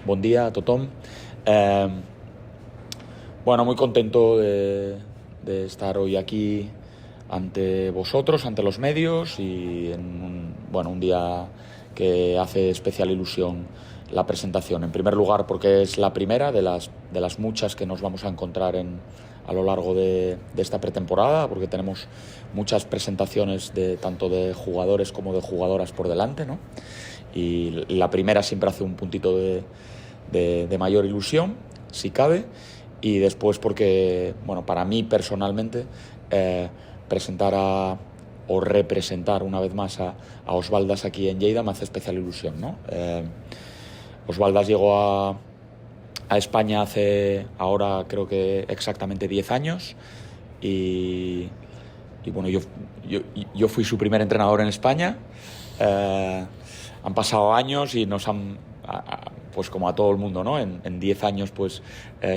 Buen día, Tothom. Eh, bueno, muy contento de estar hoy aquí ante vosotros, ante los medios y en un día que hace especial ilusión la presentación. En primer lugar porque es la primera de las muchas que nos vamos a encontrar a lo largo de esta pretemporada, porque tenemos muchas presentaciones tanto de jugadores como de jugadoras por delante, ¿no? Y la primera siempre hace un puntito de mayor ilusión, si cabe, y después porque, bueno, para mí personalmente, presentar o representar una vez más a Osvaldas aquí en Lleida me hace especial ilusión, ¿no? Osvaldas llegó a España hace ahora creo que exactamente 10 años y bueno, yo fui su primer entrenador en España. Han pasado años y nos han, pues como a todo el mundo, ¿no? En 10 años pues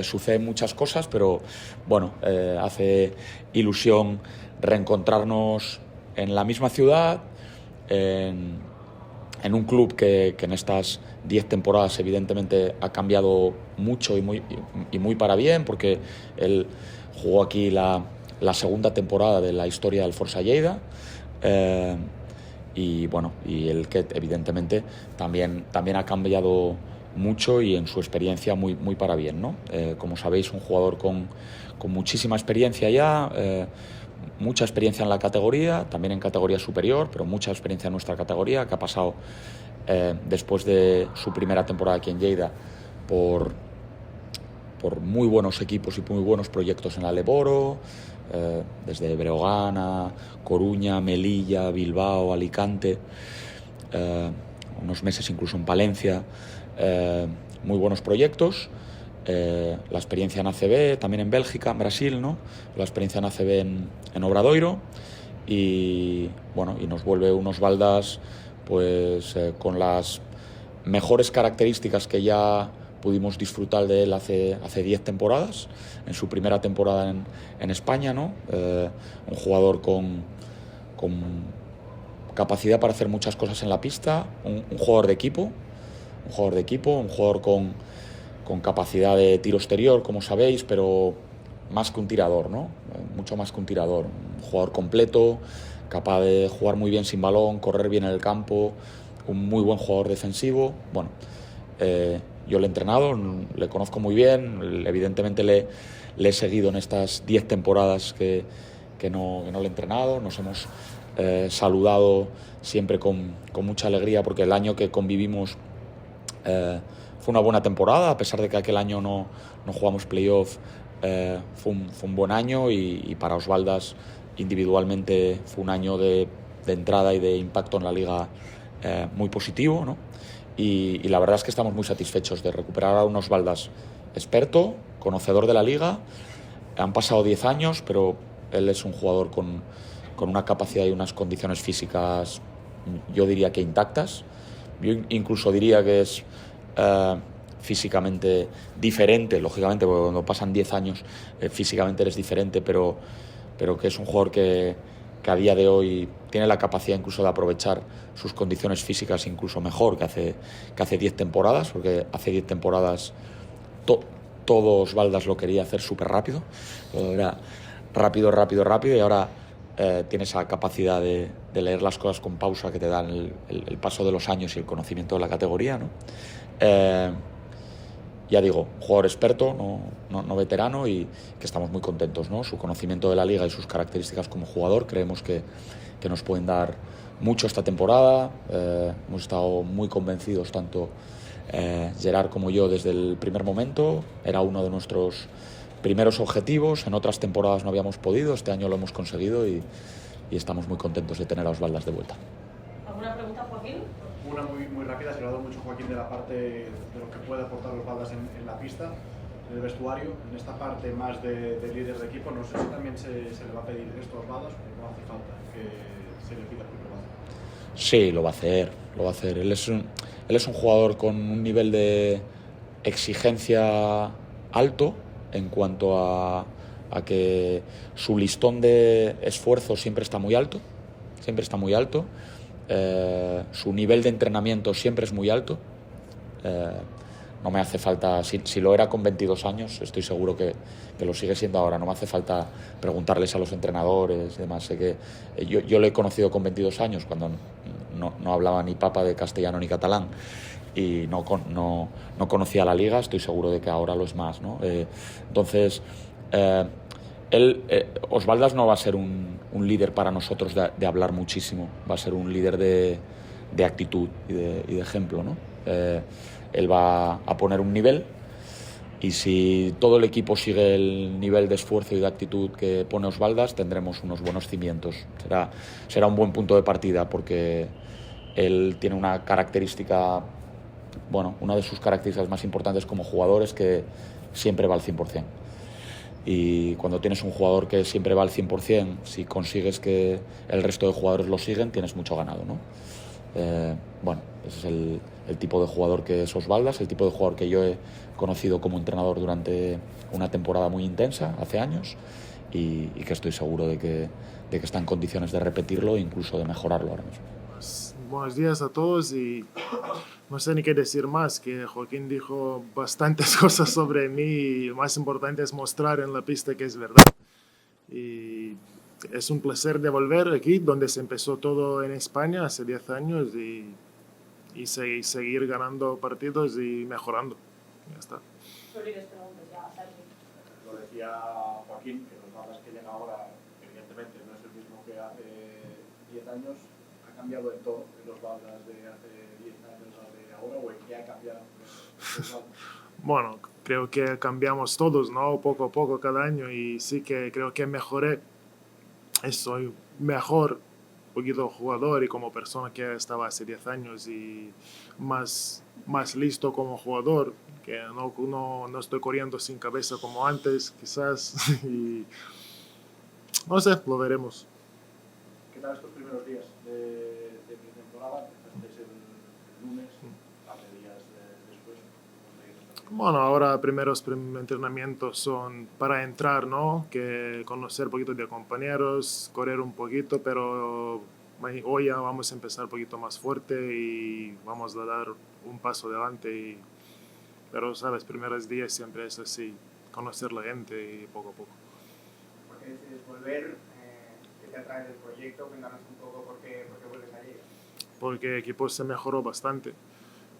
suceden muchas cosas, pero bueno, hace ilusión reencontrarnos en la misma ciudad, en un club que en estas 10 temporadas evidentemente ha cambiado mucho y muy para bien, porque él jugó aquí la segunda temporada de la historia del Força Lleida, y bueno, y el que evidentemente también ha cambiado mucho y en su experiencia muy para bien, ¿no? Como sabéis, un jugador con muchísima experiencia ya, mucha experiencia en la categoría, también en categoría superior, pero mucha experiencia en nuestra categoría, que ha pasado después de su primera temporada aquí en Lleida por muy buenos equipos y muy buenos proyectos en la Leboro, desde Breogán a Coruña, Melilla, Bilbao, Alicante, unos meses incluso en Palencia, muy buenos proyectos. La experiencia en ACB, también en Bélgica, en Brasil, ¿no? La experiencia en ACB en Obradoiro y bueno, y nos vuelve unos Osvaldas pues con las mejores características que ya pudimos disfrutar de él hace 10 temporadas, en su primera temporada en España, ¿no? Un jugador con capacidad para hacer muchas cosas en la pista, un jugador de equipo, un jugador con capacidad de tiro exterior, como sabéis, pero más que un tirador, ¿no? Mucho más que un tirador, un jugador completo, capaz de jugar muy bien sin balón, correr bien en el campo, un muy buen jugador defensivo. Bueno, yo le he entrenado, le conozco muy bien, evidentemente le he seguido en estas 10 temporadas que no le he entrenado. Nos hemos saludado siempre con mucha alegría, porque el año que convivimos fue una buena temporada, a pesar de que aquel año no jugamos playoff. Fue un buen año y para Osvaldas individualmente fue un año de entrada y de impacto en la liga muy positivo, ¿no? Y la verdad es que estamos muy satisfechos de recuperar a un Osvaldas experto, conocedor de la liga. Han pasado 10 años, pero él es un jugador con una capacidad y unas condiciones físicas, yo diría que intactas. Yo incluso diría que es físicamente diferente, lógicamente, porque cuando pasan 10 años físicamente eres diferente, pero que es un jugador que a día de hoy tiene la capacidad incluso de aprovechar sus condiciones físicas incluso mejor que hace 10 temporadas, porque hace 10 temporadas todo Osvaldas lo quería hacer súper rápido, era rápido, y ahora tiene esa capacidad de leer las cosas con pausa que te dan el paso de los años y el conocimiento de la categoría, ¿no? Ya digo, jugador experto, no veterano, y que estamos muy contentos, ¿no? Su conocimiento de la liga y sus características como jugador creemos que nos pueden dar mucho esta temporada. Hemos estado muy convencidos, tanto Gerard como yo, desde el primer momento. Era uno de nuestros primeros objetivos. En otras temporadas no habíamos podido, este año lo hemos conseguido y estamos muy contentos de tener a Osvaldas de vuelta. ¿Alguna pregunta, Joaquín? Una muy rápida. Se ha hablado mucho, Joaquín, de la parte de lo que puede aportar Osvaldas en la pista, en el vestuario. En esta parte más de líder de equipo, no sé si también se le va a pedir esto a Osvaldas, o no hace falta que se le pida, porque lo va a hacer. Sí, lo va a hacer. Él es un jugador con un nivel de exigencia alto, en cuanto a que su listón de esfuerzo siempre está muy alto. Su nivel de entrenamiento siempre es muy alto. no me hace falta, si lo era con 22 años, estoy seguro que lo sigue siendo ahora. No me hace falta preguntarles a los entrenadores y demás. Sé que yo lo he conocido con 22 años, cuando no hablaba ni papa de castellano ni catalán y no conocía la liga. Estoy seguro de que ahora lo es más, ¿no? Entonces, Osvaldas no va a ser un líder para nosotros de hablar muchísimo, va a ser un líder de actitud y de ejemplo, ¿no? Él va a poner un nivel, y si todo el equipo sigue el nivel de esfuerzo y de actitud que pone Osvaldas, tendremos unos buenos cimientos. Será un buen punto de partida, porque él tiene una característica, bueno, una de sus características más importantes como jugador es que siempre va al 100%. Y cuando tienes un jugador que siempre va al 100%, si consigues que el resto de jugadores lo siguen, tienes mucho ganado, ¿no? Bueno, ese es el tipo de jugador que es Osvaldas, el tipo de jugador que yo he conocido como entrenador durante una temporada muy intensa, hace años, y que estoy seguro de que está en condiciones de repetirlo e incluso de mejorarlo ahora mismo. Buenos días a todos, y no sé ni qué decir más, que Joaquín dijo bastantes cosas sobre mí, y lo más importante es mostrar en la pista que es verdad. Y es un placer de volver aquí, donde se empezó todo en España hace 10 años, y seguir ganando partidos y mejorando. Ya está. Lo decía Joaquín, que los Baldas que llega ahora, evidentemente, no es el mismo que hace 10 años. ¿Ha cambiado en todo en los Baldas de hace 10 años a de ahora, o en qué ha cambiado los Baldas? Bueno, creo que cambiamos todos, ¿no? Poco a poco cada año, y sí que creo que mejoré. Soy mejor, un poquito jugador y como persona que estaba hace 10 años, y más listo como jugador, que no estoy corriendo sin cabeza como antes, quizás, y no sé, lo veremos. ¿Qué tal estos primeros días de pretemporada? Empezasteis el lunes, un par de días después. Bueno, ahora primeros entrenamientos son para entrar, ¿no? Que conocer un poquito de compañeros, correr un poquito, pero hoy ya vamos a empezar un poquito más fuerte y vamos a dar un paso adelante. Pero, ¿sabes? Primeros días siempre es así, conocer la gente y poco a poco. ¿Por qué decides volver? ¿Qué te atrae del proyecto? Cuéntanos un poco por qué vuelves allí. Porque el equipo se mejoró bastante.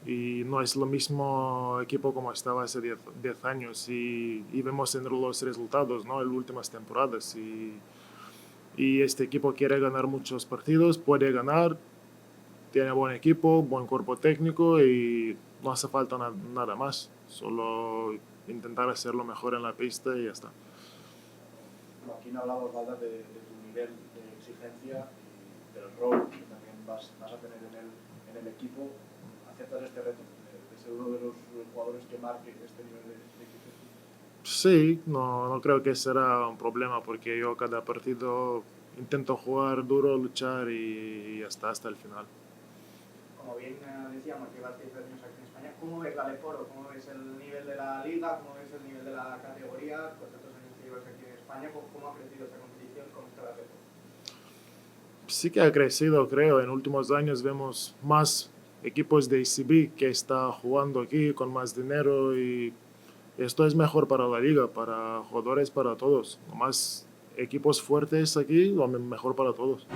Y no es lo mismo equipo como estaba hace 10 años, y vemos en los resultados, ¿no? En las últimas temporadas, y este equipo quiere ganar muchos partidos, puede ganar, tiene buen equipo, buen cuerpo técnico, y no hace falta nada más, solo intentar hacerlo mejor en la pista y ya está. Joaquín ha hablado, Osvaldas, de tu nivel de exigencia y del rol que también vas a tener en el equipo. ¿Aceptas este reto de ser uno de los jugadores que marque este nivel de exigencia? Sí, no creo que será un problema, porque yo cada partido intento jugar duro, luchar y hasta el final. Como bien decíamos, llevas 10 años aquí en España. ¿Cómo ves la Leporo? ¿Cómo ves el nivel de la liga? ¿Cómo ves el nivel de la categoría? Por tantos años que llevas aquí en España, ¿cómo ha crecido esta competición? ¿Cómo está la Leporo? Sí que ha crecido, creo. En últimos años vemos más equipos de ECB que está jugando aquí con más dinero, y esto es mejor para la liga, para jugadores, para todos. Más equipos fuertes aquí, lo mejor para todos.